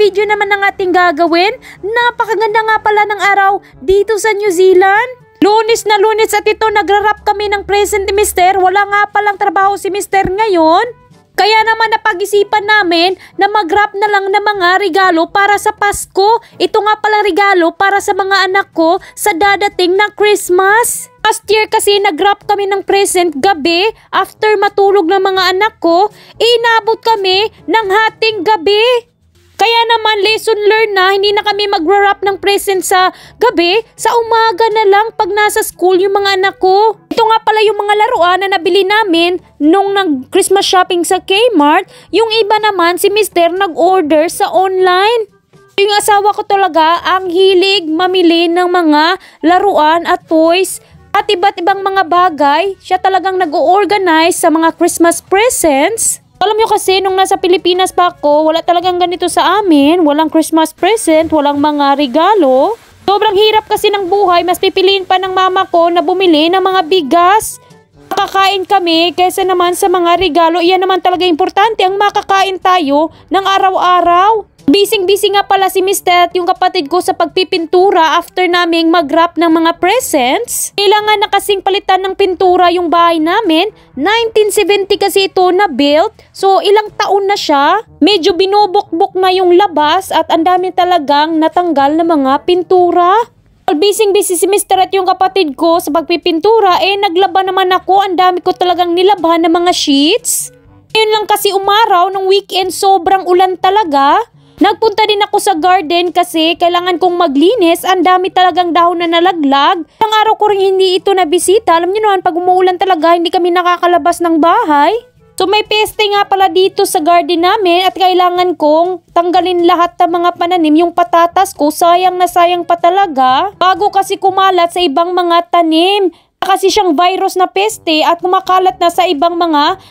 video naman ang ating gagawin. Napakaganda nga pala ng araw dito sa New Zealand. Lunes na Lunes at ito nagra-wrap kami ng present ni Mister. Wala nga palang trabaho si Mister ngayon. Kaya naman napag-isipan namin na mag-wrap na lang ng mga regalo para sa Pasko. Ito nga pala regalo para sa mga anak ko sa dadating na Christmas. Last year kasi nag-wrap kami ng present gabi after matulog ng mga anak ko. Inabot kami ng hating gabi. Kaya naman lesson learned na hindi na kami mag-wrap ng present sa gabi, sa umaga na lang pag nasa school yung mga anak ko. Ito nga pala yung mga laruan na nabili namin nung nag-Christmas shopping sa Kmart. Yung iba naman si Mister nag-order sa online. Yung asawa ko talaga ang hilig mamili ng mga laruan at toys at iba't ibang mga bagay. Siya talagang nag-o-organize sa mga Christmas presents. Alam nyo kasi, nung nasa Pilipinas pa ako, wala talagang ganito sa amin. Walang Christmas present, walang mga regalo. Sobrang hirap kasi ng buhay, mas pipiliin pa ng mama ko na bumili ng mga bigas. Makakain kami kaysa naman sa mga regalo. Iyan naman talaga importante, ang makakain tayo ng araw-araw. Busy nga pala si Mister at yung kapatid ko sa pagpipintura after naming mag-wrap ng mga presents. Kailangan na kasing palitan ng pintura yung bahay namin. 1970 kasi ito na built. So ilang taon na siya. Medyo binubok-bok na yung labas at ang dami talagang natanggal na mga pintura. Busy si Mister at yung kapatid ko sa pagpipintura. Naglaba naman ako. Ang dami ko talagang nilabahan ng mga sheets. Ngayon lang kasi umaraw ng weekend, sobrang ulan talaga. Nagpunta din ako sa garden kasi kailangan kong maglinis. Ang dami talagang dahon na nalaglag. Ang araw ko rin hindi ito nabisita. Alam niyo naman, pag umuulan talaga, hindi kami nakakalabas ng bahay. So may peste nga pala dito sa garden namin at kailangan kong tanggalin lahat ng mga pananim. Yung patatas ko, sayang na sayang pa talaga. Bago kasi kumalat sa ibang mga tanim. Kasi siyang virus na peste at kumakalat na sa ibang mga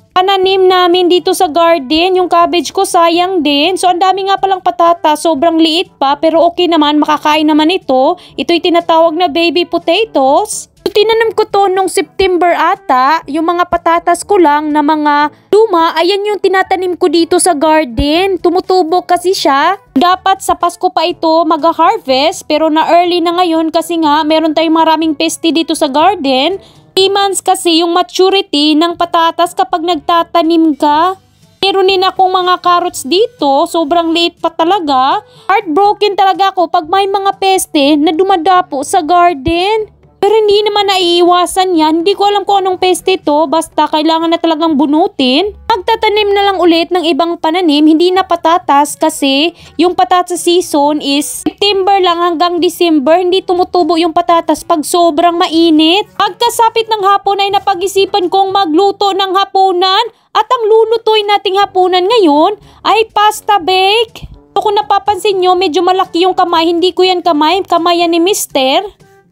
pananim namin dito sa garden. Yung cabbage ko sayang din. So ang dami nga palang patatas, sobrang liit pa pero okay naman, makakain naman ito. Ito'y tinatawag na baby potatoes. So, tinanim ko to nung September ata. Yung mga patatas ko lang na mga luma, ayan yung tinatanim ko dito sa garden. Tumutubo kasi siya. Dapat sa Pasko pa ito mag-harvest pero na early na ngayon kasi nga meron tayong maraming peste dito sa garden. 3 months kasi yung maturity ng patatas kapag nagtatanim ka. Meron din akong mga carrots dito. Sobrang liit pa talaga. Heartbroken talaga ako pag may mga peste na dumadapo sa garden. Pero hindi naman naiiwasan yan. Hindi ko alam kung anong peste ito. Basta kailangan na talagang bunutin. Magtatanim na lang ulit ng ibang pananim. Hindi na patatas kasi yung patatas season is September lang hanggang December. Hindi tumutubo yung patatas pag sobrang mainit. Pagkasapit ng hapon ay napag-isipan kong magluto ng hapunan. At ang lulutuin nating hapunan ngayon ay pasta bake. So, kung napapansin nyo, medyo malaki yung kamay. Hindi ko yan kamay. Kamay yan ni Mister.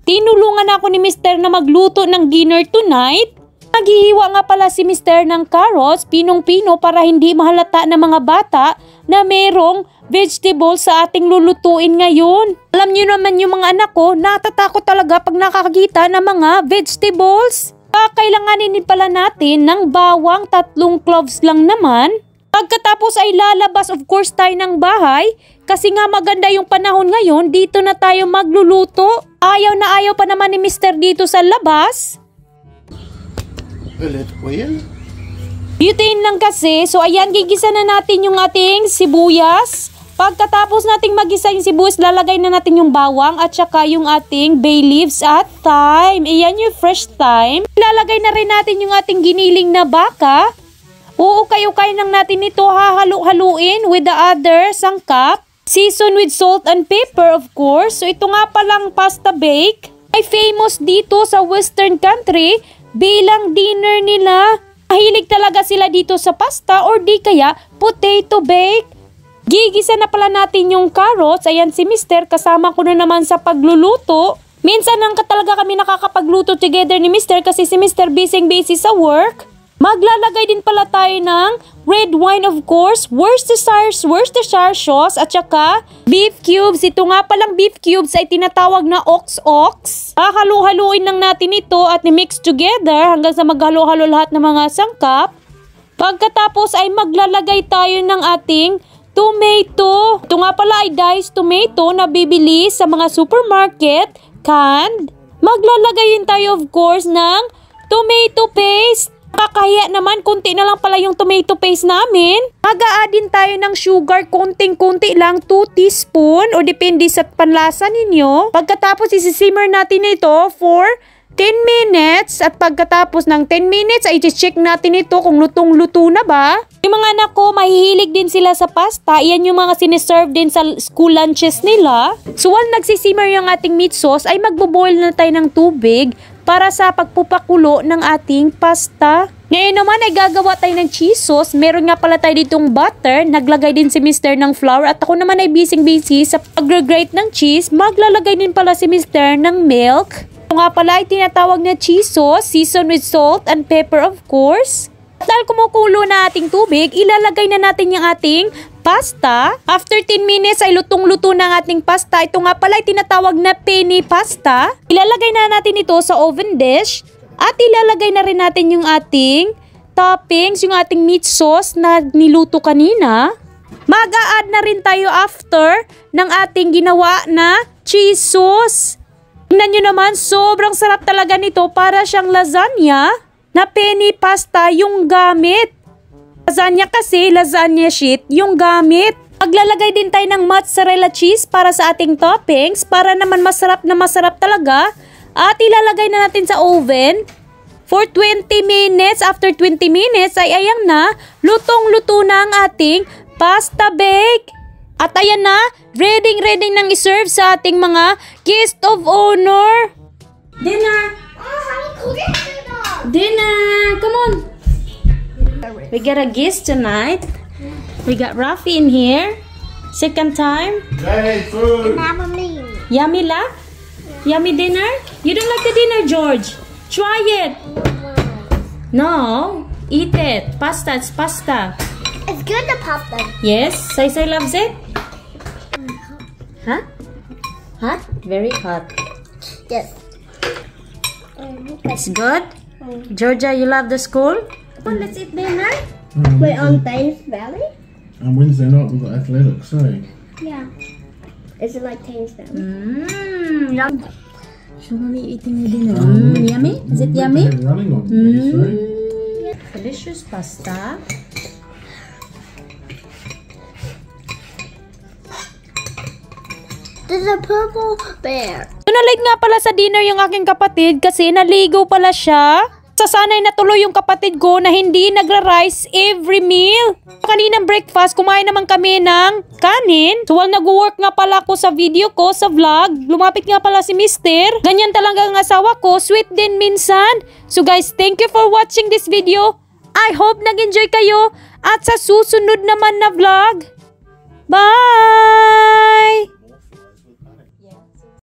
Tinulungan ako ni Mister na magluto ng dinner tonight. Naghihiwa nga pala si Mister ng carrots, pinong-pino para hindi mahalata ng mga bata na merong vegetable sa ating lulutuin ngayon. Alam niyo naman yung mga anak ko, natatakot talaga pag nakakakita ng mga vegetables. Kailanganin din pala natin ng bawang, 3 cloves lang naman. Pagkatapos ay lalabas of course tayo ng bahay kasi nga maganda yung panahon ngayon, dito na tayo magluluto. Ayaw na ayaw pa naman ni Mister dito sa labas. Butane lang kasi, so ayan, gigisa na natin yung ating sibuyas. Pagkatapos nating magisa yung sibuyas, lalagay na natin yung bawang at saka yung ating bay leaves at thyme. Ayan yung fresh thyme. Lalagay na rin natin yung ating giniling na baka. Uukay-ukay lang natin ito, hahalu-haluin with the other sangkap. Season with salt and pepper of course. So ito nga palang pasta bake ay famous dito sa western country bilang dinner nila. Mahilig talaga sila dito sa pasta or di kaya potato bake. Gigisa na pala natin yung carrots. Ayan si Mister, kasama ko na naman sa pagluluto. Minsan lang talaga kami nakakapagluto together ni Mister kasi si Mister busy sa work. Maglalagay din pala tayo ng red wine of course, Worcestershire sauce at saka beef cubes. Ito nga palang beef cubes ay tinatawag na ox-ox. Hahalu-haluin lang natin ito at i-mix together hanggang sa maghalo-halo lahat ng mga sangkap. Pagkatapos ay maglalagay tayo ng ating tomato. Ito nga pala ay diced tomato na bibili sa mga supermarket, canned. Maglalagay din tayo of course ng tomato paste. Kakahiya naman, konti na lang pala yung tomato paste namin. Mag-a-add din tayo ng sugar, konting-konti lang, 2 teaspoon o depende sa panlasa ninyo. Pagkatapos isi-simmer natin ito for 10 minutes at pagkatapos ng 10 minutes ay i-check natin ito kung lutong-luto na ba. Yung mga anak ko, mahihilig din sila sa pasta. Iyan yung mga siniserve din sa school lunches nila. So while nagsisimmer yung ating meat sauce, ay magbo-boil na tayo ng tubig para sa pagpupakulo ng ating pasta. Ngayon naman ay gagawa tayo ng cheese sauce. Meron nga pala tayo ditong butter. Naglagay din si Mr. ng flour at ako naman ay busy sa pag-grate ng cheese. Maglalagay din pala si Mr. ng milk. Ito nga pala ay tinatawag na cheese sauce, seasoned with salt and pepper of course. At dahil kumukulo na ating tubig, ilalagay na natin yung ating pasta. After 10 minutes ay lutong-luto na ang ating pasta. Ito nga pala ay tinatawag na penne pasta. Ilalagay na natin ito sa oven dish. At ilalagay na rin natin yung ating toppings, yung ating meat sauce na niluto kanina. Mag-a-add na rin tayo after ng ating ginawa na cheese sauce. Tingnan nyo naman, sobrang sarap talaga nito, para siyang lasagna na penne pasta yung gamit. Lasagna kasi, lasagna sheet yung gamit. Maglalagay din tayo ng mozzarella cheese para sa ating toppings, para naman masarap na masarap talaga. At ilalagay na natin sa oven for 20 minutes. After 20 minutes ay ayan na, lutong-luto na ang ating pasta bake. At ayan na, ready nang iserve sa ating mga guest of honor. Dinner! Dinner! Come on! We got a guest tonight. We got Rafi in here. Second time. Hey, food! Yummy la? Yummy dinner? You don't like the dinner, George? Try it! No, eat it. Pasta, it's pasta. It's good, the pasta. Yes, Sai loves it. Huh? Hot? Very hot. Yes. It's good? Georgia, you love the school? Come on, let's eat dinner. We're on Thames Valley? On Wednesday night we've got athletics, so Yeah. Is it like Thames Valley? Yum. Show mommy eating your dinner. Yummy? Is it we're yummy? running on these, so. Delicious pasta. There's a purple bear. Nalate nga pala sa dinner yung aking kapatid kasi naligo pala siya. Sasanay na tuloy yung kapatid ko na hindi nagra-rice every meal. Kaninang breakfast, kumain naman kami ng kanin. So while nag-work nga pala ako sa video ko, sa vlog, lumapit nga pala si Mister. Ganyan talaga ang asawa ko, sweet din minsan. So guys, thank you for watching this video. I hope nag-enjoy kayo at sa susunod naman na vlog. Bye!